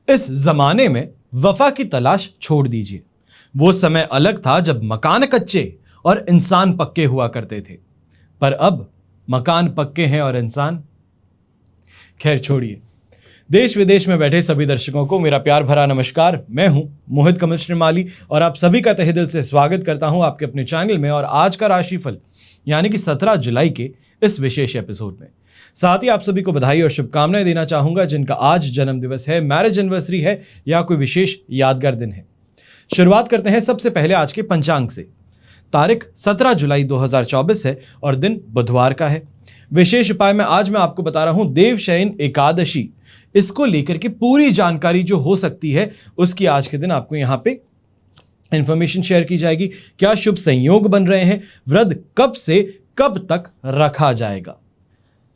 इस जमाने में वफा की तलाश छोड़ दीजिए। वो समय अलग था जब मकान कच्चे और इंसान पक्के हुआ करते थे, पर अब मकान पक्के हैं और इंसान। खैर छोड़िए। देश विदेश में बैठे सभी दर्शकों को मेरा प्यार भरा नमस्कार। मैं हूं मोहित कमल श्रीमाली और आप सभी का तहे दिल से स्वागत करता हूं आपके अपने चैनल में और आज का राशिफल यानी कि 17 जुलाई के इस विशेष एपिसोड में। साथ ही आप सभी को बधाई और शुभकामनाएं देना चाहूंगा जिनका आज जन्म दिवस है, मैरिज एनिवर्सरी है या कोई विशेष यादगार दिन है। शुरुआत करते हैं सबसे पहले आज के पंचांग से। तारीख 17 जुलाई 2024 है और दिन बुधवार का है। विशेष उपाय में आज मैं आपको बता रहा हूं देवशयन एकादशी, इसको लेकर के पूरी जानकारी जो हो सकती है उसकी आज के दिन आपको यहां पे इंफॉर्मेशन शेयर की जाएगी। क्या शुभ संयोग बन रहे हैं, व्रत कब से कब तक रखा जाएगा,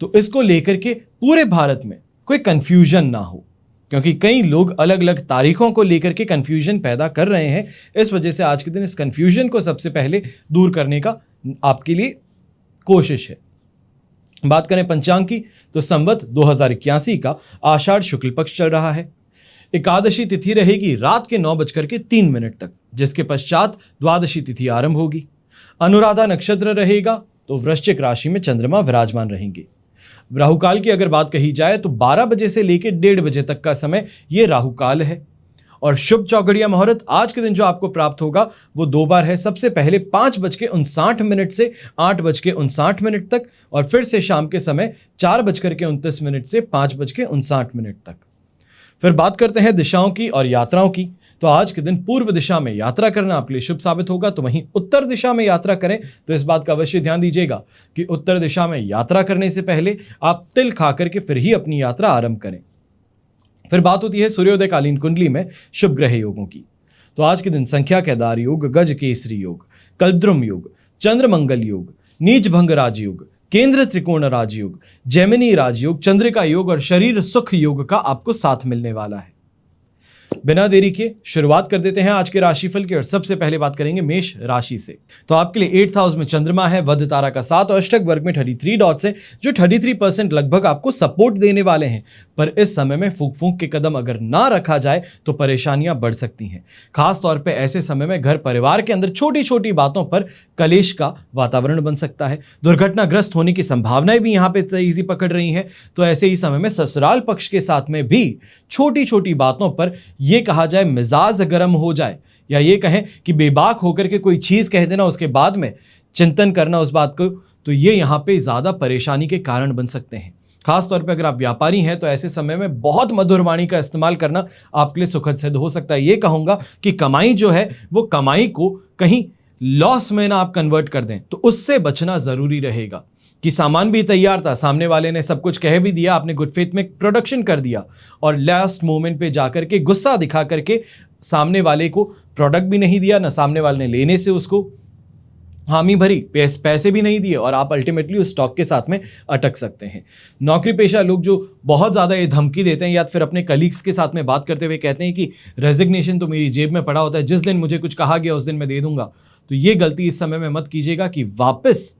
तो इसको लेकर के पूरे भारत में कोई कंफ्यूजन ना हो, क्योंकि कई लोग अलग अलग तारीखों को लेकर के कंफ्यूजन पैदा कर रहे हैं। इस वजह से आज के दिन इस कंफ्यूजन को सबसे पहले दूर करने का आपके लिए कोशिश है। बात करें पंचांग की तो संवत 2081 का आषाढ़ शुक्ल पक्ष चल रहा है। एकादशी तिथि रहेगी रात के 9:03 तक, जिसके पश्चात द्वादशी तिथि आरंभ होगी। अनुराधा नक्षत्र रहेगा तो वृश्चिक राशि में चंद्रमा विराजमान रहेंगे। राहुकाल की अगर बात कही जाए तो 12 बजे से लेकर 1:30 बजे तक का समय ये राहुकाल है। और शुभ चौघड़िया मुहूर्त आज के दिन जो आपको प्राप्त होगा वो दो बार है। सबसे पहले 5:59 से 8:59 तक और फिर से शाम के समय 4:29 से 5:59 तक। फिर बात करते हैं दिशाओं की और यात्राओं की। तो आज के दिन पूर्व दिशा में यात्रा करना आपके लिए शुभ साबित होगा, तो वहीं उत्तर दिशा में यात्रा करें तो इस बात का अवश्य ध्यान दीजिएगा कि उत्तर दिशा में यात्रा करने से पहले आप तिल खा करके फिर ही अपनी यात्रा आरंभ करें। फिर बात होती है सूर्योदय कालीन कुंडली में शुभ ग्रह योगों की। तो आज के दिन संख्या केदार योग, गज केसरी योग, कल्द्रुम योग, चंद्र मंगल योग, नीच भंग राजयोग, केंद्र त्रिकोण राजयोग, जैमिनी राजयोग, चंद्रिका योग और शरीर सुख योग का आपको साथ मिलने वाला है। बिना देरी के शुरुआत कर देते हैं आज के राशिफल की और सबसे पहले बात करेंगे मेष राशि से। तो आपके लिए 8th हाउस में चंद्रमा है, वध तारा का 7 और अष्टक वर्ग में 33 डॉट्स हैं, जो 33% लगभग आपको सपोर्ट देने वाले हैं। पर इस समय में फूंक फूंक के कदम अगर ना रखा जाए तो परेशानियां बढ़ सकती हैं। खास तौर पे ऐसे समय में घर परिवार के अंदर छोटी छोटी बातों पर कलेश का वातावरण बन सकता है। दुर्घटनाग्रस्त होने की संभावनाएं भी यहाँ पे तेजी पकड़ रही हैं। तो ऐसे ही समय में ससुराल पक्ष के साथ में भी छोटी छोटी बातों पर ये कहा जाए मिजाज गर्म हो जाए, या ये कहें कि बेबाक होकर के कोई चीज कह देना उसके बाद में चिंतन करना उस बात को, तो ये यहां पे ज्यादा परेशानी के कारण बन सकते हैं। खास तौर पे अगर आप व्यापारी हैं तो ऐसे समय में बहुत मधुर वाणी का इस्तेमाल करना आपके लिए सुखद सिद्ध हो सकता है। ये कहूंगा कि कमाई जो है वो कमाई को कहीं लॉस में ना आप कन्वर्ट कर दें, तो उससे बचना जरूरी रहेगा। कि सामान भी तैयार था, सामने वाले ने सब कुछ कह भी दिया, आपने गुड फेथ में प्रोडक्शन कर दिया और लास्ट मोमेंट पे जाकर के गुस्सा दिखा करके सामने वाले को प्रोडक्ट भी नहीं दिया, ना सामने वाले ने लेने से उसको हामी भरी, पैसे भी नहीं दिए और आप अल्टीमेटली उस स्टॉक के साथ में अटक सकते हैं। नौकरी पेशा लोग जो बहुत ज़्यादा ये धमकी देते हैं या फिर अपने कलीग्स के साथ में बात करते हुए कहते हैं कि रेजिग्नेशन तो मेरी जेब में पड़ा होता है, जिस दिन मुझे कुछ कहा गया उस दिन मैं दे दूंगा, तो ये गलती इस समय में मत कीजिएगा कि वापस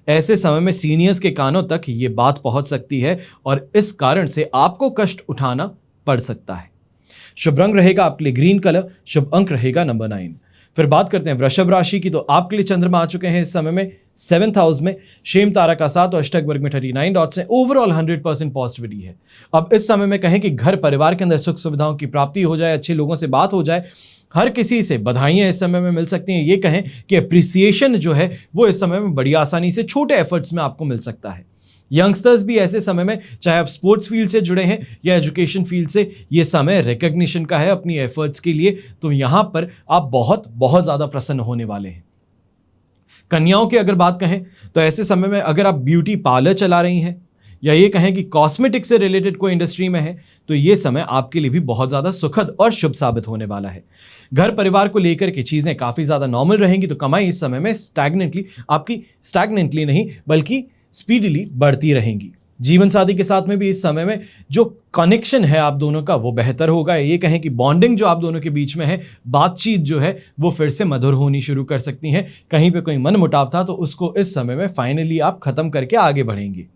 ऐसे समय में सीनियर्स के कानों तक ये बात पहुंच सकती है और इस कारण से आपको कष्ट उठाना पड़ सकता है। शुभ रंग रहेगा आपके लिए ग्रीन कलर, शुभ अंक रहेगा नंबर 9। फिर बात करते हैं वृषभ राशि की। तो आपके लिए चंद्रमा आ चुके हैं इस समय में 7th हाउस में, शेम तारा का 7 और अष्टक वर्ग में 39 डॉट्स हैं। ओवरऑल 100% पॉजिटिविटी है। अब इस समय में कहें कि घर परिवार के अंदर सुख सुविधाओं की प्राप्ति हो जाए, अच्छे लोगों से बात हो जाए, हर किसी से बधाइयां इस समय में मिल सकती हैं। ये कहें कि अप्रिसिएशन जो है वो इस समय में बड़ी आसानी से छोटे एफर्ट्स में आपको मिल सकता है। यंगस्टर्स भी ऐसे समय में, चाहे आप स्पोर्ट्स फील्ड से जुड़े हैं या एजुकेशन फील्ड से, ये समय रिकग्निशन का है अपनी एफर्ट्स के लिए, तो यहां पर आप बहुत बहुत ज्यादा प्रसन्न होने वाले हैं। कन्याओं की अगर बात कहें तो ऐसे समय में अगर आप ब्यूटी पार्लर चला रही हैं या ये कहें कि कॉस्मेटिक से रिलेटेड कोई इंडस्ट्री में है, तो ये समय आपके लिए भी बहुत ज्यादा सुखद और शुभ साबित होने वाला है। घर परिवार को लेकर के चीजें काफी ज्यादा नॉर्मल रहेंगी, तो कमाई इस समय में स्टैग्नेंटली नहीं बल्कि स्पीडीली बढ़ती रहेंगी। जीवन साथी के साथ में भी इस समय में जो कनेक्शन है आप दोनों का वो बेहतर होगा। ये कहें कि बॉन्डिंग जो आप दोनों के बीच में है, बातचीत जो है वो फिर से मधुर होनी शुरू कर सकती है। कहीं पे कोई मन मुटाव था तो उसको इस समय में फाइनली आप खत्म करके आगे बढ़ेंगे।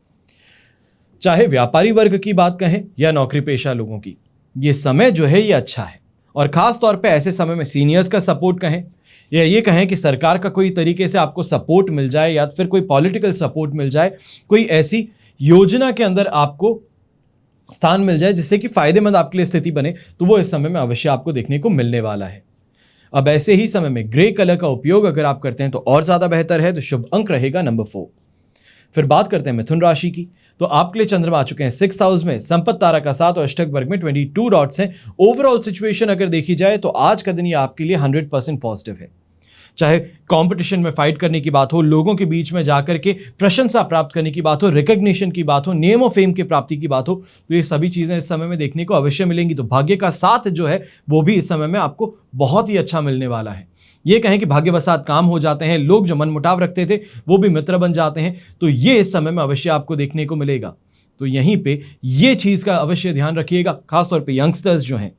चाहे व्यापारी वर्ग की बात कहें या नौकरी पेशा लोगों की, ये समय जो है ये अच्छा है। और खास तौर पे ऐसे समय में सीनियर्स का सपोर्ट कहें या ये कहें कि सरकार का कोई तरीके से आपको सपोर्ट मिल जाए या फिर कोई पॉलिटिकल सपोर्ट मिल जाए, कोई ऐसी योजना के अंदर आपको स्थान मिल जाए जिससे कि फायदेमंद आपके लिए स्थिति बने, तो वो इस समय में अवश्य आपको देखने को मिलने वाला है। अब ऐसे ही समय में ग्रे कलर का उपयोग अगर आप करते हैं तो और ज्यादा बेहतर है। तो शुभ अंक रहेगा नंबर 4। फिर बात करते हैं मिथुन राशि की। तो आपके लिए चंद्रमा आ चुके हैं 6th हाउस में, संपत्ति तारा का 7 और अष्टक वर्ग में 22 डॉट्स हैं। ओवरऑल सिचुएशन अगर देखी जाए तो आज का दिन ये आपके लिए 100% पॉजिटिव है। चाहे कंपटीशन में फाइट करने की बात हो, लोगों के बीच में जाकर के प्रशंसा प्राप्त करने की बात हो, रिकग्निशन की बात हो, नेम ऑफ फेम की प्राप्ति की बात हो, तो ये सभी चीजें इस समय में देखने को अवश्य मिलेंगी। तो भाग्य का साथ जो है वो भी इस समय में आपको बहुत ही अच्छा मिलने वाला है। ये कहें कि भाग्यवशात काम हो जाते हैं, लोग जो मनमुटाव रखते थे वो भी मित्र बन जाते हैं, तो ये इस समय में अवश्य आपको देखने को मिलेगा। तो यहीं पे ये चीज का अवश्य ध्यान रखिएगा। खासतौर पे यंगस्टर्स जो हैं,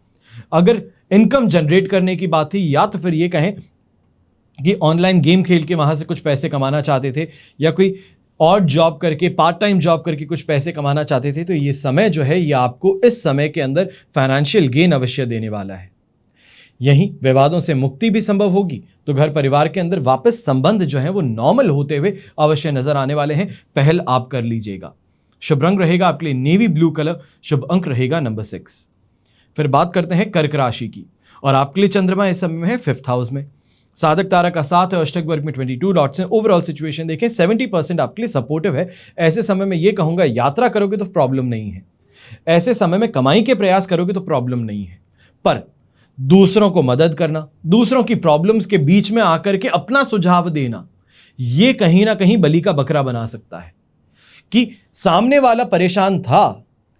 अगर इनकम जनरेट करने की बात थी या तो फिर ये कहें कि ऑनलाइन गेम खेल के वहां से कुछ पैसे कमाना चाहते थे या कोई और जॉब करके, पार्ट टाइम जॉब करके कुछ पैसे कमाना चाहते थे, तो ये समय जो है ये आपको इस समय के अंदर फाइनेंशियल गेन अवश्य देने वाला है। यहीं विवादों से मुक्ति भी संभव होगी। तो घर परिवार के अंदर वापस संबंध जो है वो नॉर्मल होते हुए अवश्य नजर आने वाले हैं। पहल आप कर लीजिएगा। शुभ रंग रहेगा आपके लिए नेवी ब्लू कलर। शुभ अंक रहेगा नंबर 6। फिर बात करते हैं कर्क राशि की। और आपके लिए चंद्रमा इस समय में है 5th हाउस में, साधक तारा का 7 है, अष्टक वर्ग में 22 डॉट्स हैं। ओवरऑल सिचुएशन देखें 70% आपके लिए सपोर्टिव है। ऐसे समय में ये कहूंगा यात्रा करोगे तो प्रॉब्लम नहीं है, ऐसे समय में कमाई के प्रयास करोगे तो प्रॉब्लम नहीं है, पर दूसरों को मदद करना, दूसरों की प्रॉब्लम्स के बीच में आकर के अपना सुझाव देना, ये कहीं ना कहीं बलि का बकरा बना सकता है कि सामने वाला परेशान था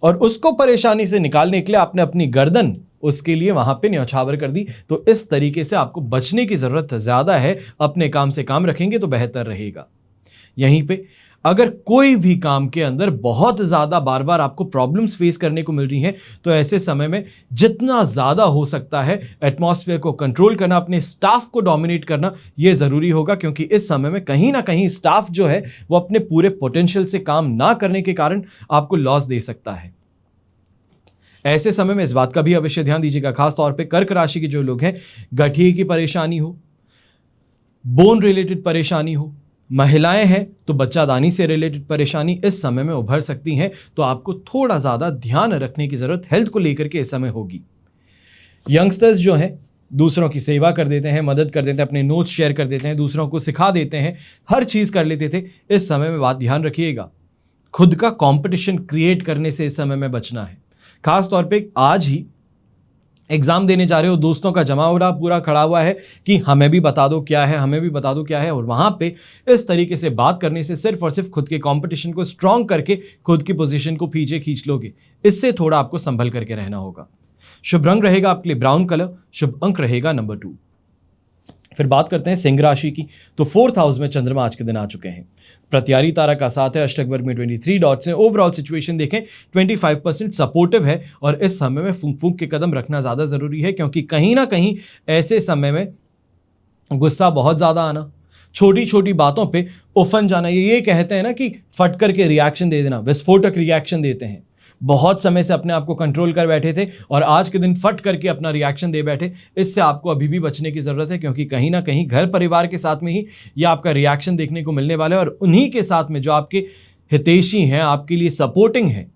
और उसको परेशानी से निकालने के लिए आपने अपनी गर्दन उसके लिए वहां पे न्यौछावर कर दी। तो इस तरीके से आपको बचने की जरूरत ज्यादा है। अपने काम से काम रखेंगे तो बेहतर रहेगा। यहीं पे अगर कोई भी काम के अंदर बहुत ज्यादा बार बार आपको प्रॉब्लम्स फेस करने को मिल रही हैं, तो ऐसे समय में जितना ज्यादा हो सकता है एटमॉस्फेयर को कंट्रोल करना, अपने स्टाफ को डोमिनेट करना, यह जरूरी होगा। क्योंकि इस समय में कहीं ना कहीं स्टाफ जो है वो अपने पूरे पोटेंशियल से काम ना करने के कारण आपको लॉस दे सकता है। ऐसे समय में इस बात का भी अवश्य ध्यान दीजिएगा। खास तौर पे कर्क राशि के जो लोग हैं, गठिए की परेशानी हो, बोन रिलेटेड परेशानी हो, महिलाएं हैं तो बच्चादानी से रिलेटेड परेशानी इस समय में उभर सकती हैं। तो आपको थोड़ा ज्यादा ध्यान रखने की जरूरत हेल्थ को लेकर के इस समय होगी। यंगस्टर्स जो हैं दूसरों की सेवा कर देते हैं, मदद कर देते हैं, अपने नोट्स शेयर कर देते हैं, दूसरों को सिखा देते हैं, हर चीज कर लेते थे। इस समय में बात ध्यान रखिएगा, खुद का कंपटीशन क्रिएट करने से इस समय में बचना है। खास तौर पे आज ही एग्जाम देने जा रहे हो, दोस्तों का जमावड़ा पूरा खड़ा हुआ है कि हमें भी बता दो क्या है, हमें भी बता दो क्या है, और वहां पे इस तरीके से बात करने से सिर्फ और सिर्फ खुद के कंपटीशन को स्ट्रांग करके खुद की पोजीशन को पीछे खींच लोगे। इससे थोड़ा आपको संभल करके रहना होगा। शुभ रंग रहेगा आपके लिए ब्राउन कलर। शुभ अंक रहेगा नंबर 2। फिर बात करते हैं सिंह राशि की। तो 4th हाउस में चंद्रमा आज के दिन आ चुके हैं। प्रत्यारी तारा का 7 है, अष्टक वर्ग में 23 डॉट्स हैं। ओवरऑल सिचुएशन देखें 25% सपोर्टिव है। और इस समय में फूंक फूंक के कदम रखना ज्यादा जरूरी है, क्योंकि कहीं ना कहीं ऐसे समय में गुस्सा बहुत ज्यादा आना, छोटी छोटी बातों पे उफन जाना, ये कहते हैं ना कि फट करके रिएक्शन दे देना, विस्फोटक रिएक्शन देते हैं। बहुत समय से अपने आप को कंट्रोल कर बैठे थे और आज के दिन फट करके अपना रिएक्शन दे बैठे। इससे आपको अभी भी बचने की जरूरत है, क्योंकि कहीं ना कहीं घर परिवार के साथ में ही यह आपका रिएक्शन देखने को मिलने वाला है। और उन्हीं के साथ में जो आपके हितैषी हैं, आपके लिए सपोर्टिंग है,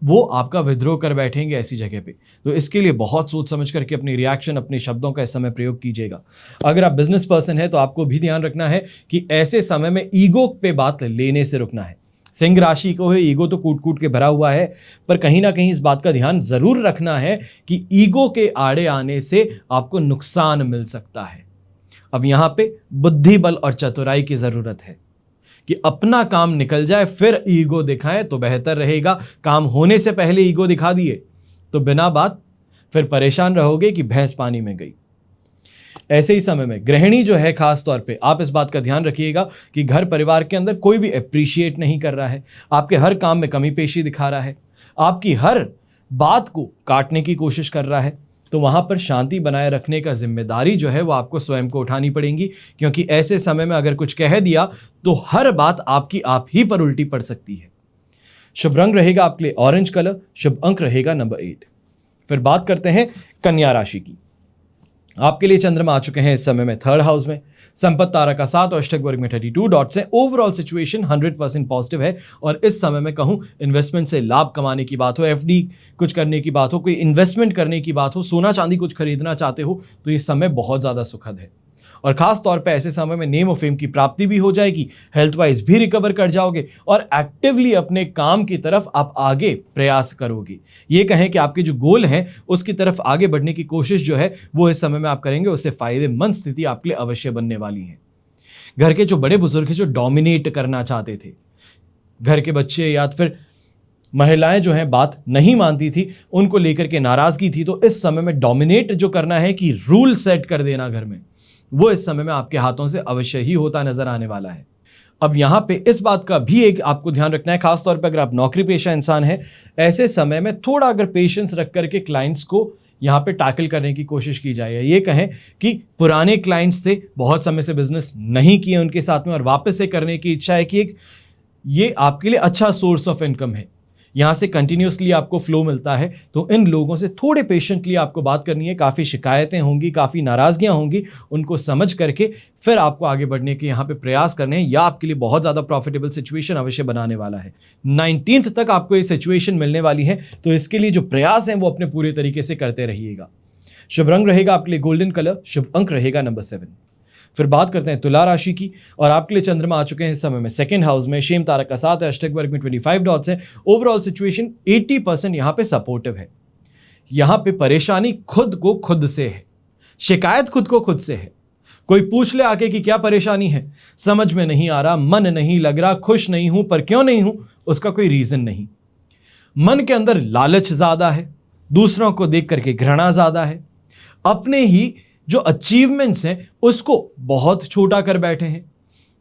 वो आपका विद्रोह कर बैठेंगे ऐसी जगह पे। तो इसके लिए बहुत सोच समझ करके अपनी रिएक्शन, अपने शब्दों का इस समय प्रयोग कीजिएगा। अगर आप बिजनेस पर्सन है तो आपको भी ध्यान रखना है कि ऐसे समय में ईगो पे बात लेने से रुकना है। सिंह राशि को है ईगो तो कूट कूट के भरा हुआ है, पर कहीं ना कहीं इस बात का ध्यान जरूर रखना है कि ईगो के आड़े आने से आपको नुकसान मिल सकता है। अब यहां पे बुद्धि बल और चतुराई की जरूरत है कि अपना काम निकल जाए फिर ईगो दिखाएं तो बेहतर रहेगा। काम होने से पहले ईगो दिखा दिए तो बिना बात फिर परेशान रहोगे कि भैंस पानी में गई। ऐसे ही समय में गृहिणी जो है, खास तौर पे आप इस बात का ध्यान रखिएगा कि घर परिवार के अंदर कोई भी अप्रिशिएट नहीं कर रहा है, आपके हर काम में कमी पेशी दिखा रहा है, आपकी हर बात को काटने की कोशिश कर रहा है। तो वहां पर शांति बनाए रखने का जिम्मेदारी जो है वो आपको स्वयं को उठानी पड़ेगी, क्योंकि ऐसे समय में अगर कुछ कह दिया तो हर बात आपकी आप ही पर उल्टी पड़ सकती है। शुभ रंग रहेगा आपके लिए ऑरेंज कलर। शुभ अंक रहेगा नंबर 8। फिर बात करते हैं कन्या राशि की। आपके लिए चंद्रमा आ चुके हैं इस समय में थर्ड हाउस में, संपत्ति तारा का 7 और अष्टक वर्ग में 32 डॉट्स है। ओवरऑल सिचुएशन 100% पॉजिटिव है और इस समय में कहूं इन्वेस्टमेंट से लाभ कमाने की बात हो, एफडी कुछ करने की बात हो, कोई इन्वेस्टमेंट करने की बात हो, सोना चांदी कुछ खरीदना चाहते हो तो ये समय बहुत ज्यादा सुखद है। और खास तौर पे ऐसे समय में नेम और फेम की प्राप्ति भी हो जाएगी, हेल्थ वाइज भी रिकवर कर जाओगे और एक्टिवली अपने काम की तरफ आप आगे प्रयास करोगे। ये कहें कि आपके जो गोल हैं उसकी तरफ आगे बढ़ने की कोशिश जो है वो इस समय में आप करेंगे, उससे फायदेमंद स्थिति आपके लिए अवश्य बनने वाली है। घर के जो बड़े बुजुर्ग हैं जो डोमिनेट करना चाहते थे, घर के बच्चे या फिर महिलाएं जो हैं बात नहीं मानती थी, उनको लेकर के नाराजगी थी, तो इस समय में डोमिनेट जो करना है कि रूल सेट कर देना घर में, वो इस समय में आपके हाथों से अवश्य ही होता नजर आने वाला है। अब यहां पे इस बात का भी एक आपको ध्यान रखना है, खासतौर पे अगर आप नौकरी पेशा इंसान हैं, ऐसे समय में थोड़ा अगर पेशेंस रख करके क्लाइंट्स को यहां पे टैकल करने की कोशिश की जाए। ये कहें कि पुराने क्लाइंट्स थे, बहुत समय से बिजनेस नहीं किए उनके साथ में और वापस से करने की इच्छा है कि एक ये आपके लिए अच्छा सोर्स ऑफ इनकम है, यहां से कंटिन्यूसली आपको फ्लो मिलता है, तो इन लोगों से थोड़े पेशेंटली आपको बात करनी है। काफ़ी शिकायतें होंगी, काफ़ी नाराज़गियां होंगी, उनको समझ करके फिर आपको आगे बढ़ने के यहाँ पे प्रयास करने हैं, या आपके लिए बहुत ज़्यादा प्रॉफिटेबल सिचुएशन अवश्य बनाने वाला है। 19th तक आपको ये सिचुएशन मिलने वाली है, तो इसके लिए जो प्रयास हैं वो अपने पूरे तरीके से करते रहिएगा। शुभ रंग रहेगा आपके लिए गोल्डन कलर, शुभ अंक रहेगा नंबर 7। फिर बात करते हैं तुला राशि की, और आपके लिए चंद्रमा आ चुके हैं इस समय में सेकंड हाउस में, शेम तारा का 7 है, अष्टक वर्ग में 25 डॉट्स है। ओवरऑल सिचुएशन 80% यहां पे सपोर्टिव है। यहां पे परेशानी खुद को खुद से है, शिकायत खुद को खुद से है। कोई पूछ ले आके कि क्या परेशानी है, समझ में नहीं आ रहा, मन नहीं लग रहा, खुश नहीं हूं, पर क्यों नहीं हूं उसका कोई रीजन नहीं। मन के अंदर लालच ज्यादा है, दूसरों को देख करके घृणा ज्यादा है, अपने ही जो अचीवमेंट्स हैं उसको बहुत छोटा कर बैठे हैं।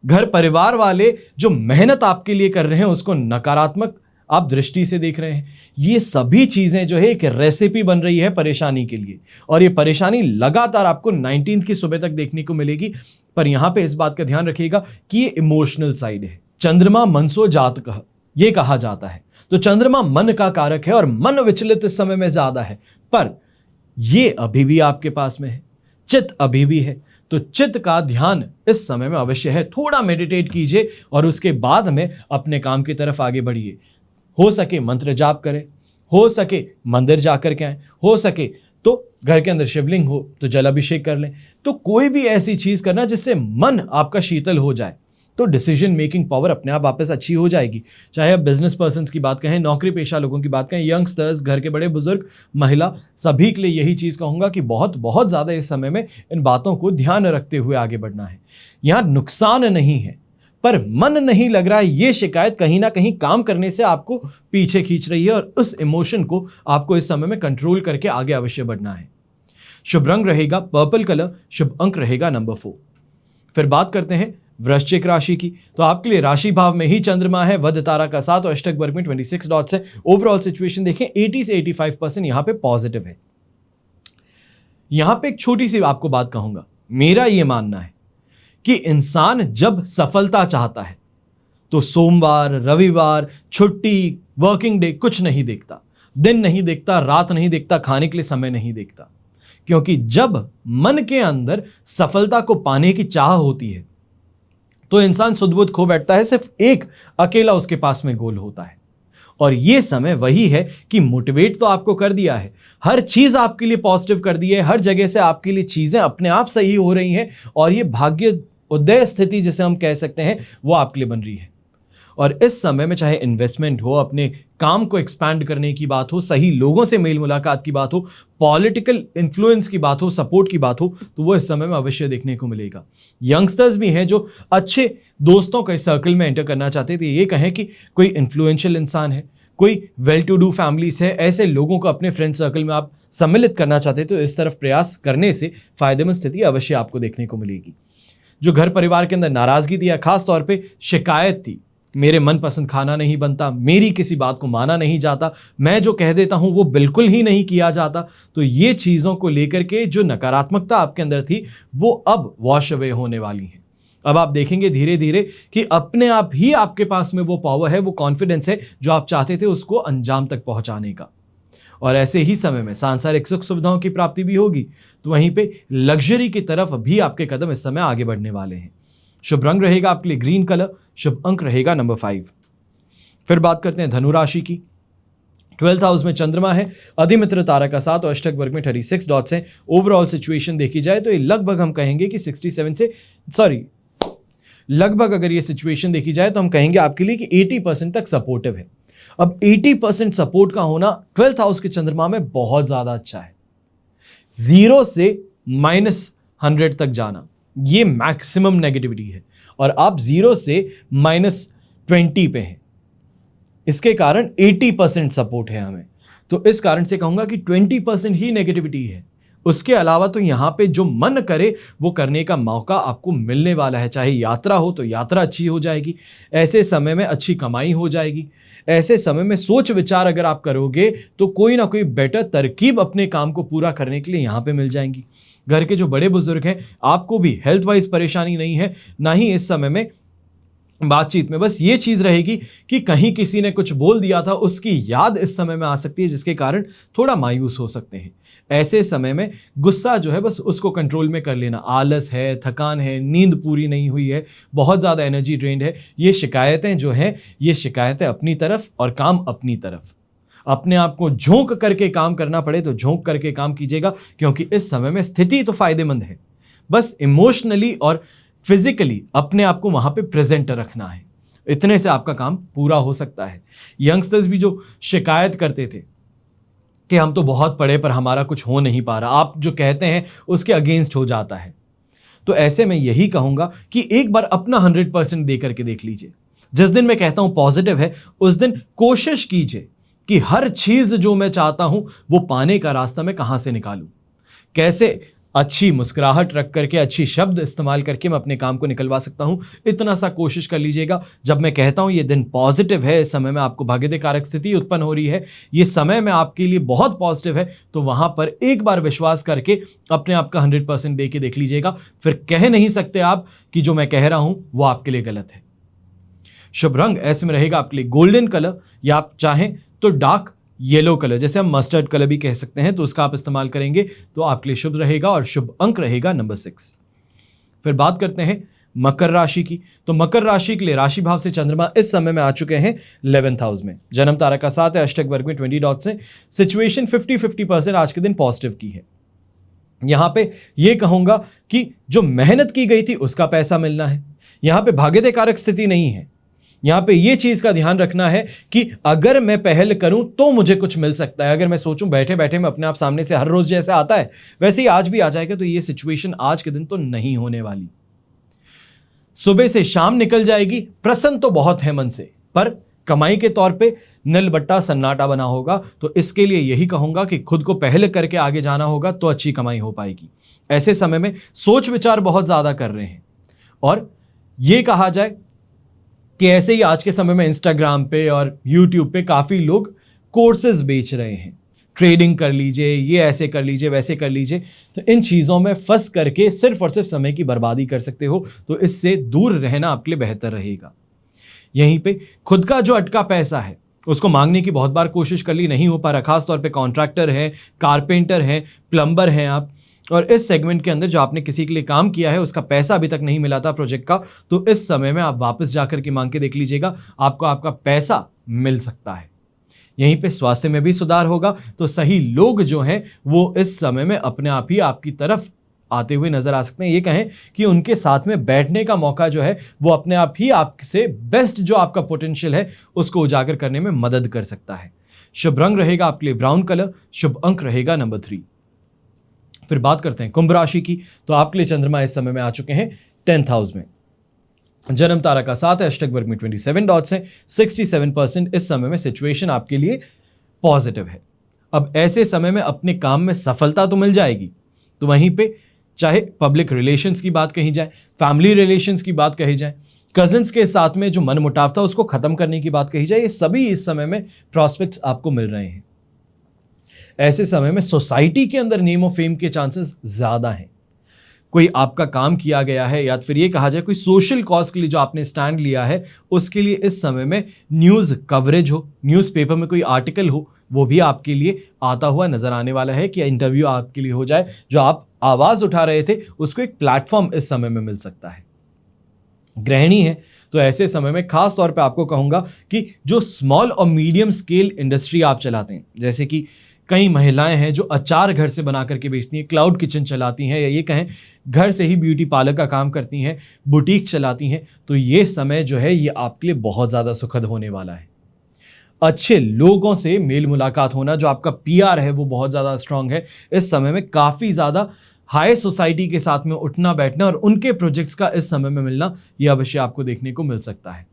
घर परिवार वाले जो मेहनत आपके लिए कर रहे हैं उसको नकारात्मक आप दृष्टि से देख रहे हैं। ये सभी चीजें जो है एक रेसिपी बन रही है परेशानी के लिए, और ये परेशानी लगातार आपको 19th की सुबह तक देखने को मिलेगी। पर यहां पे इस बात का ध्यान रखिएगा कि ये इमोशनल साइड है। चंद्रमा मनसो जात कह ये कहा जाता है, तो चंद्रमा मन का कारक है और मन विचलित इस समय में ज्यादा है, पर ये अभी भी आपके पास में है, चित्त अभी भी है, तो चित्त का ध्यान इस समय में अवश्य है। थोड़ा मेडिटेट कीजिए और उसके बाद में अपने काम की तरफ आगे बढ़िए। हो सके मंत्र जाप करें, हो सके मंदिर जाकर के आए, हो सके तो घर के अंदर शिवलिंग हो तो जल अभिषेक कर लें। तो कोई भी ऐसी चीज करना जिससे मन आपका शीतल हो जाए, तो डिसीजन मेकिंग पावर अपने आप वापस अच्छी हो जाएगी। चाहे आप बिजनेस पर्सन्स की बात कहें, नौकरी पेशा लोगों की बात कहें, यंगस्टर्स, घर के बड़े बुजुर्ग, महिला, सभी के लिए यही चीज कहूंगा कि बहुत बहुत ज्यादा इस समय में इन बातों को ध्यान रखते हुए आगे बढ़ना है। यहां नुकसान नहीं है, पर मन नहीं लग रहा है, ये शिकायत कहीं ना कहीं काम करने से आपको पीछे खींच रही है, और उस इमोशन को आपको इस समय में कंट्रोल करके आगे अवश्य बढ़ना है। शुभ रंग रहेगा पर्पल कलर, शुभ अंक रहेगा नंबर 4। फिर बात करते हैं वृश्चिक राशि की, तो आपके लिए राशि भाव में ही चंद्रमा है, वध तारा का 7 और अष्टक वर्ग में 26 डॉट्स है। ओवरऑल सिचुएशन देखें 80 से 85% यहां पे पॉजिटिव है। यहां पे एक छोटी सी आपको बात कहूंगा, मेरा यह मानना है कि इंसान जब सफलता चाहता है तो सोमवार, रविवार, छुट्टी, वर्किंग डे कुछ नहीं देखता, दिन नहीं देखता, रात नहीं देखता, खाने के लिए समय नहीं देखता, क्योंकि जब मन के अंदर सफलता को पाने की चाह होती है तो इंसान सुध-बुध खो बैठता है, सिर्फ एक अकेला उसके पास में गोल होता है। और ये समय वही है कि मोटिवेट तो आपको कर दिया है, हर चीज आपके लिए पॉजिटिव कर दी है, हर जगह से आपके लिए चीजें अपने आप सही हो रही हैं, और ये भाग्य उदय स्थिति जिसे हम कह सकते हैं वो आपके लिए बन रही है। और इस समय में चाहे इन्वेस्टमेंट हो, अपने काम को एक्सपैंड करने की बात हो, सही लोगों से मेल मुलाकात की बात हो, पॉलिटिकल इन्फ्लुएंस की बात हो, सपोर्ट की बात हो, तो वो इस समय में अवश्य देखने को मिलेगा। यंगस्टर्स भी हैं जो अच्छे दोस्तों के सर्कल में एंटर करना चाहते थे, ये कहें कि कोई इन्फ्लुएंशियल इंसान है, कोई वेल टू डू फैमिलीज है, ऐसे लोगों को अपने फ्रेंड सर्कल में आप सम्मिलित करना चाहते तो इस तरफ प्रयास करने से फायदेमंद स्थिति अवश्य आपको देखने को मिलेगी। जो घर परिवार के अंदर नाराजगी थी या खास तौर पे शिकायत थी, मेरे मनपसंद खाना नहीं बनता, मेरी किसी बात को माना नहीं जाता, मैं जो कह देता हूं वो बिल्कुल ही नहीं किया जाता, तो ये चीजों को लेकर के जो नकारात्मकता आपके अंदर थी वो अब वॉश अवे होने वाली है। अब आप देखेंगे धीरे धीरे कि अपने आप ही आपके पास में वो पावर है, वो कॉन्फिडेंस है जो आप चाहते थे उसको अंजाम तक पहुंचाने का। और ऐसे ही समय में सांसारिक सुख सुविधाओं की प्राप्ति भी होगी। तो वहीं पे लग्जरी की तरफ भी आपके कदम इस समय आगे बढ़ने वाले हैं। शुभ रंग रहेगा आपके लिए ग्रीन कलर, शुभ अंक रहेगा नंबर 5। फिर बात करते हैं धनु राशि की। 12th हाउस में चंद्रमा है, अधिमित्र तारा का साथ और अष्टक वर्ग में 36 डॉट्स हैं। ओवरऑल सिचुएशन देखी जाए तो ये लगभग हम कहेंगे कि 67 से लगभग अगर ये सिचुएशन देखी जाए तो हम कहेंगे आपके लिए कि 80% तक सपोर्टिव है। अब 80% सपोर्ट का होना 12th हाउस के चंद्रमा में बहुत ज्यादा अच्छा है। 0 से -100 तक जाना ये मैक्सिमम नेगेटिविटी है और आप 0 से -20 पे हैं। इसके कारण 80% सपोर्ट है हमें। तो इस कारण से कहूंगा कि 20% ही नेगेटिविटी है। उसके अलावा तो यहां पे जो मन करे वो करने का मौका आपको मिलने वाला है। चाहे यात्रा हो तो यात्रा अच्छी हो जाएगी, ऐसे समय में अच्छी कमाई हो जाएगी, ऐसे समय में सोच विचार अगर आप करोगे तो कोई ना कोई बेटर तरकीब अपने काम को पूरा करने के लिए यहां पे मिल जाएंगी। घर के जो बड़े बुजुर्ग हैं आपको भी हेल्थ वाइज परेशानी नहीं है, ना ही इस समय में बातचीत में बस ये चीज रहेगी कि कहीं किसी ने कुछ बोल दिया था उसकी याद इस समय में आ सकती है, जिसके कारण थोड़ा मायूस हो सकते हैं। ऐसे समय में गुस्सा जो है बस उसको कंट्रोल में कर लेना। आलस है, थकान है, नींद पूरी नहीं हुई है, बहुत ज़्यादा एनर्जी ड्रेन्ड है, ये शिकायतें जो हैं ये शिकायतें अपनी तरफ और काम अपनी तरफ। अपने आप को झोंक करके काम करना पड़े तो झोंक करके काम कीजिएगा, क्योंकि इस समय में स्थिति तो फायदेमंद है, बस इमोशनली और फिजिकली अपने आप को वहां पे प्रेजेंट रखना है। इतने से आपका काम पूरा हो सकता है। यंगस्टर्स भी जो शिकायत करते थे कि हम तो बहुत पढ़े पर हमारा कुछ हो नहीं पा रहा, आप जो कहते हैं उसके अगेंस्ट हो जाता है। तो ऐसे में यही कहूंगा कि एक बार अपना 100% दे करके देख लीजिए। जिस दिन मैं कहता हूं पॉजिटिव है उस दिन कोशिश कीजिए कि हर चीज जो मैं चाहता हूं वो पाने का रास्ता मैं कहां से निकालूं, कैसे अच्छी मुस्कुराहट रख करके, अच्छी शब्द इस्तेमाल करके मैं अपने काम को निकलवा सकता हूं। इतना सा कोशिश कर लीजिएगा। जब मैं कहता हूं ये दिन पॉजिटिव है, इस समय में आपको भाग्योदय कारक स्थिति उत्पन्न हो रही है, ये समय में आपके लिए बहुत पॉजिटिव है, तो वहां पर एक बार विश्वास करके अपने आप का 100% दे के देख लीजिएगा। फिर कह नहीं सकते आप कि जो मैं कह रहा हूं वो आपके लिए गलत है। शुभ रंग ऐसे में रहेगा आपके लिए गोल्डन कलर, या आप चाहें तो डार्क येलो कलर, जैसे हम मस्टर्ड कलर भी कह सकते हैं, तो उसका आप इस्तेमाल करेंगे तो आपके लिए शुभ रहेगा और शुभ अंक रहेगा नंबर 6। फिर बात करते हैं मकर राशि की। तो मकर राशि के लिए राशि भाव से चंद्रमा इस समय में आ चुके हैं 11th हाउस में। जन्म तारा का साथ है, अष्टक वर्ग में 20 डॉट्स हैं। सिचुएशन 50-50% आज के दिन पॉजिटिव की है। यहां पे ये कहूंगा कि जो मेहनत की गई थी उसका पैसा मिलना है। यहां पे भाग्योदय कारक स्थिति नहीं है। यहां पे ये चीज का ध्यान रखना है कि अगर मैं पहल करूं तो मुझे कुछ मिल सकता है। अगर मैं सोचूं बैठे बैठे मैं अपने आप सामने से हर रोज जैसे आता है वैसे ही आज भी आ जाएगा, तो ये सिचुएशन आज के दिन तो नहीं होने वाली। सुबह से शाम निकल जाएगी, प्रसन्न तो बहुत है मन से, पर कमाई के तौर पे नीलबट्टा सन्नाटा बना होगा। तो इसके लिए यही कहूंगा कि खुद को पहल करके आगे जाना होगा तो अच्छी कमाई हो पाएगी। ऐसे समय में सोच विचार बहुत ज्यादा कर रहे हैं, और यह कहा जाए कि ऐसे ही आज के समय में इंस्टाग्राम पे और यूट्यूब पे काफ़ी लोग कोर्सेज बेच रहे हैं। ट्रेडिंग कर लीजिए, ये ऐसे कर लीजिए, वैसे कर लीजिए। तो इन चीज़ों में फंस करके सिर्फ और सिर्फ समय की बर्बादी कर सकते हो, तो इससे दूर रहना आपके लिए बेहतर रहेगा। यहीं पे खुद का जो अटका पैसा है उसको मांगने की बहुत बार कोशिश कर ली, नहीं हो पा रहा। खासतौर पे कॉन्ट्रैक्टर है, कारपेंटर है, प्लम्बर हैं आप, और इस सेगमेंट के अंदर जो आपने किसी के लिए काम किया है उसका पैसा अभी तक नहीं मिला था प्रोजेक्ट का, तो इस समय में आप वापस जाकर के मांग के देख लीजिएगा, आपको आपका पैसा मिल सकता है। यहीं पे स्वास्थ्य में भी सुधार होगा, तो सही लोग जो हैं वो इस समय में अपने आप ही आपकी तरफ आते हुए नजर आ सकते हैं। ये कहें कि उनके साथ में बैठने का मौका जो है वो अपने आप ही आपसे बेस्ट जो आपका पोटेंशियल है उसको उजागर करने में मदद कर सकता है। शुभ रंग रहेगा आपके लिए ब्राउन कलर, शुभ अंक रहेगा नंबर 3। फिर बात करते हैं कुंभ राशि की। तो आपके लिए चंद्रमा इस समय में आ चुके हैं 10th हाउस में। जन्म तारा का साथ है, अष्टक वर्ग में 27 डॉट्स हैं। 67% इस समय में सिचुएशन आपके लिए पॉजिटिव है। अब ऐसे समय में अपने काम में सफलता तो मिल जाएगी, तो वहीं पे चाहे पब्लिक रिलेशंस की बात कही जाए, फैमिली रिलेशंस की बात कही जाए, कजिन्स के साथ में जो मनमुटाव था उसको खत्म करने की बात कही जाए, ये सभी इस समय में प्रॉस्पेक्ट्स आपको मिल रहे हैं। ऐसे समय में सोसाइटी के अंदर नेम ऑफ फेम के चांसेस ज्यादा हैं। कोई आपका काम किया गया है, या फिर ये कहा जाए कोई सोशल कॉज के लिए जो आपने स्टैंड लिया है, उसके लिए इस समय में न्यूज़ कवरेज हो, न्यूज़पेपर में कोई आर्टिकल हो, वो भी आपके लिए आता हुआ नजर आने वाला है कि इंटरव्यू आपके लिए हो जाए, जो आप आवाज उठा रहे थे उसको एक प्लेटफॉर्म इस समय में मिल सकता है। गृहिणी है तो ऐसे समय में खास तौर पे आपको कहूंगा कि जो स्मॉल और मीडियम स्केल इंडस्ट्री आप चलाते हैं, जैसे कि कई महिलाएं हैं जो अचार घर से बना करके बेचती हैं, क्लाउड किचन चलाती हैं, या ये कहें घर से ही ब्यूटी पार्लर का काम करती हैं, बुटीक चलाती हैं, तो ये समय जो है ये आपके लिए बहुत ज़्यादा सुखद होने वाला है। अच्छे लोगों से मेल मुलाकात होना, जो आपका पीआर है वो बहुत ज़्यादा स्ट्रांग है। इस समय में काफ़ी ज़्यादा हाई सोसाइटी के साथ में उठना बैठना और उनके प्रोजेक्ट्स का इस समय में मिलना, यह अवश्य आपको देखने को मिल सकता है।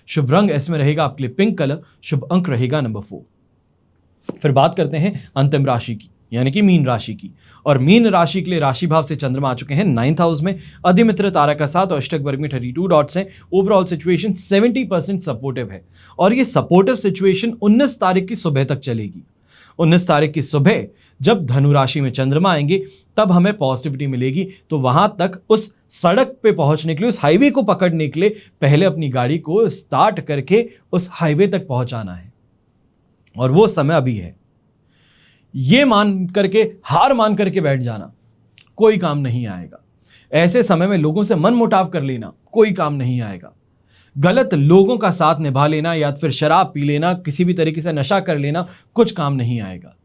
शुभ रंग इसमें रहेगा आपके लिए पिंक कलर, शुभ अंक रहेगा नंबर 4। फिर बात करते हैं अंतिम राशि की, यानी कि मीन राशि की। और मीन राशि के लिए राशि भाव से चंद्रमा आ चुके हैं 9th हाउस में, अधिमित्र तारा का साथ और अष्टक वर्ग में 32 डॉट्स हैं। ओवरऑल सिचुएशन 70% सपोर्टिव है, और ये सपोर्टिव सिचुएशन 19 तारीख की सुबह तक चलेगी। 19 तारीख की सुबह जब धनु राशि में चंद्रमा आएंगे तब हमें पॉजिटिविटी मिलेगी। तो वहां तक उस सड़क पे पहुंचने के लिए, उस हाईवे को पकड़ने के लिए पहले अपनी गाड़ी को स्टार्ट करके उस हाईवे तक पहुंचाना है, और वो समय अभी है। ये मान करके, हार मान करके बैठ जाना कोई काम नहीं आएगा। ऐसे समय में लोगों से मन मुटाव कर लेना कोई काम नहीं आएगा। गलत लोगों का साथ निभा लेना या फिर शराब पी लेना, किसी भी तरीके से नशा कर लेना कुछ काम नहीं आएगा।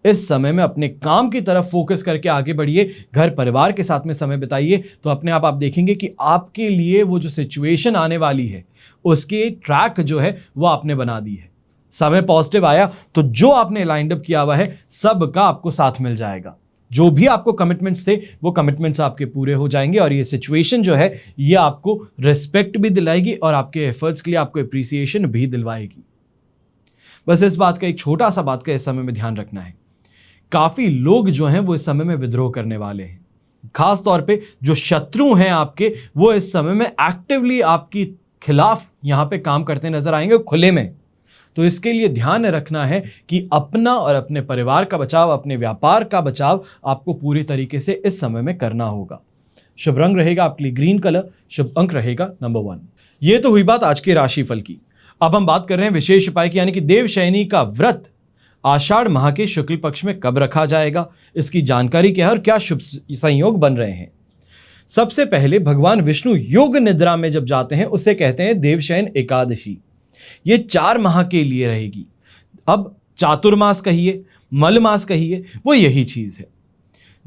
इस समय में अपने काम की तरफ फोकस करके आगे बढ़िए, घर परिवार के साथ में समय बिताइए, तो अपने आप देखेंगे कि आपके लिए वो जो सिचुएशन आने वाली है उसकी ट्रैक जो है वो आपने बना दी है। समय पॉजिटिव आया तो जो आपने लाइंड अप किया हुआ है सबका आपको साथ मिल जाएगा। जो भी आपको कमिटमेंट्स थे वो कमिटमेंट्स आपके पूरे हो जाएंगे, और ये सिचुएशन जो है ये आपको रिस्पेक्ट भी दिलाएगी और आपके एफर्ट्स के लिए आपको एप्रिसिएशन भी दिलवाएगी। बस इस बात का, एक छोटा सा बात का इस समय में ध्यान रखना है, काफी लोग जो हैं वो इस समय में विद्रोह करने वाले हैं। खास तौर पे जो शत्रु हैं आपके, वो इस समय में एक्टिवली आपके खिलाफ यहां पे काम करते नजर आएंगे खुले में। तो इसके लिए ध्यान रखना है कि अपना और अपने परिवार का बचाव, अपने व्यापार का बचाव आपको पूरी तरीके से इस समय में करना होगा। शुभ रंग रहेगा आपके लिए ग्रीन कलर, शुभ अंक रहेगा नंबर 1। ये तो हुई बात आज के राशिफल की। अब हम बात कर रहे हैं विशेष उपाय की, यानी कि देवशयनी का व्रत आषाढ़ माह के शुक्ल पक्ष में कब रखा जाएगा, इसकी जानकारी क्या है और क्या शुभ संयोग बन रहे हैं। सबसे पहले भगवान विष्णु योग निद्रा में जब जाते हैं उसे कहते हैं देवशयन एकादशी। ये 4 माह के लिए रहेगी। अब चातुर्मास कहिए, मलमास कहिए, वो यही चीज है।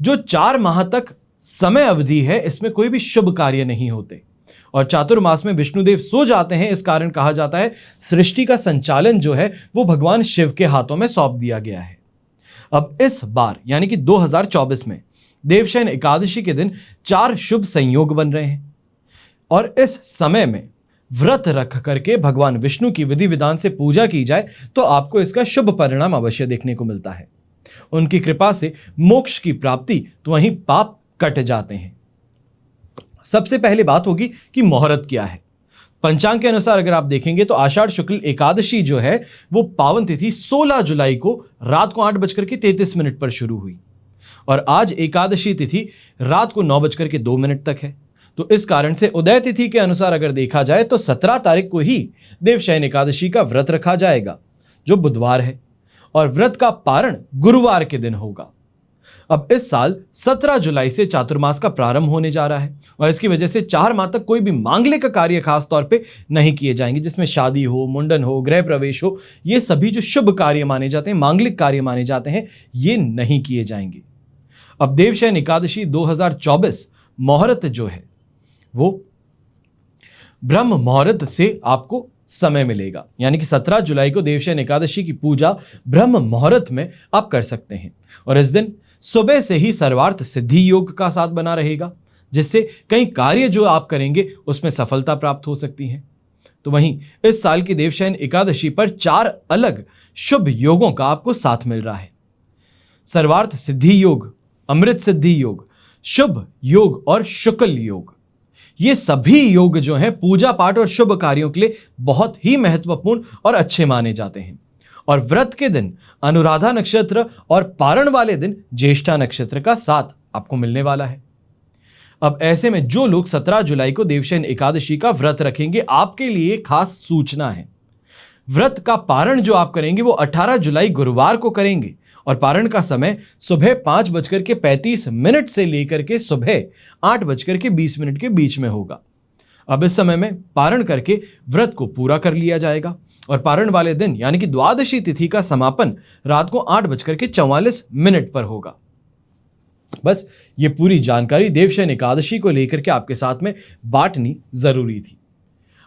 जो 4 माह तक समय अवधि है इसमें कोई भी शुभ कार्य नहीं होते, और चातुर्मास में विष्णुदेव सो जाते हैं। इस कारण कहा जाता है सृष्टि का संचालन जो है वो भगवान शिव के हाथों में सौंप दिया गया है। अब इस बार यानी कि 2024 में देवशयन एकादशी के दिन 4 शुभ संयोग बन रहे हैं, और इस समय में व्रत रख करके भगवान विष्णु की विधि विधान से पूजा की जाए तो आपको इसका शुभ परिणाम अवश्य देखने को मिलता है। उनकी कृपा से मोक्ष की प्राप्ति तो वहीं पाप कट जाते हैं। सबसे पहले बात होगी कि मुहूर्त क्या है। पंचांग के अनुसार अगर आप देखेंगे तो आषाढ़ शुक्ल एकादशी जो है वो पावन तिथि 16 जुलाई को रात को 8:33 पर शुरू हुई, और आज एकादशी तिथि रात को 9:02 तक है। तो इस कारण से उदय तिथि के अनुसार अगर देखा जाए तो 17 तारीख को ही देवशयन एकादशी का व्रत रखा जाएगा, जो बुधवार है, और व्रत का पारण गुरुवार के दिन होगा। अब इस साल 17 जुलाई से चातुर्मास का प्रारंभ होने जा रहा है, और इसकी वजह से 4 माह तक कोई भी मांगलिक कार्य खास तौर पे नहीं किए जाएंगे, जिसमें शादी हो, मुंडन हो, गृह प्रवेश हो, ये सभी जो शुभ कार्य माने जाते हैं, मांगलिक कार्य माने जाते हैं, ये नहीं किए जाएंगे। अब देवशयन एकादशी 2024 मुहूर्त जो है वो ब्रह्म मुहूर्त से आपको समय मिलेगा, यानी कि 17 जुलाई को देवशयन एकादशी की पूजा ब्रह्म मुहूर्त में आप कर सकते हैं, और इस दिन सुबह से ही सर्वार्थ सिद्धि योग का साथ बना रहेगा, जिससे कई कार्य जो आप करेंगे उसमें सफलता प्राप्त हो सकती है। तो वहीं इस साल की देवशयन एकादशी पर 4 अलग शुभ योगों का आपको साथ मिल रहा है। सर्वार्थ सिद्धि योग, अमृत सिद्धि योग, शुभ योग और शुक्ल योग। ये सभी योग जो हैं पूजा पाठ और शुभ कार्यों के लिए बहुत ही महत्वपूर्ण और अच्छे माने जाते हैं, और व्रत के दिन अनुराधा नक्षत्र और पारण वाले दिन ज्येष्ठा नक्षत्र का साथ आपको मिलने वाला है। अब ऐसे में जो लोग 17 जुलाई को देवशयन एकादशी का व्रत रखेंगे, आपके लिए खास सूचना है। व्रत का पारण जो आप करेंगे वो 18 जुलाई गुरुवार को करेंगे और पारण का समय सुबह 5:35 से लेकर के सुबह 8:20 के बीच में होगा। अब इस समय में पारण करके व्रत को पूरा कर लिया जाएगा और पारण वाले दिन यानी कि द्वादशी तिथि का समापन रात को 8:44 पर होगा। बस ये पूरी जानकारी देवशयन एकादशी को लेकर के आपके साथ में बांटनी जरूरी थी।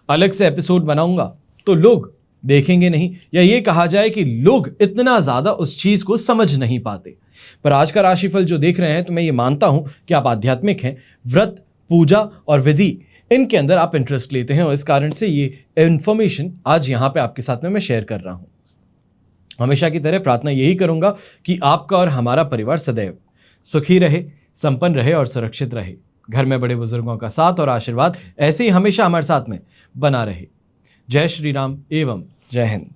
अलग से एपिसोड बनाऊंगा तो लोग देखेंगे नहीं, या ये कहा जाए कि लोग इतना ज्यादा उस चीज को समझ नहीं पाते। पर आज का राशिफल जो देख रहे हैं तो मैं ये मानता हूं कि आप आध्यात्मिक हैं, व्रत, पूजा और विधि इनके अंदर आप इंटरेस्ट लेते हैं और इस कारण से ये इंफॉर्मेशन आज यहां पे आपके साथ में मैं शेयर कर रहा हूं। हमेशा की तरह प्रार्थना यही करूंगा कि आपका और हमारा परिवार सदैव सुखी रहे, संपन्न रहे और सुरक्षित रहे। घर में बड़े बुजुर्गों का साथ और आशीर्वाद ऐसे ही हमेशा हमारे साथ में बना रहे। जय श्री राम एवं जय हिंद।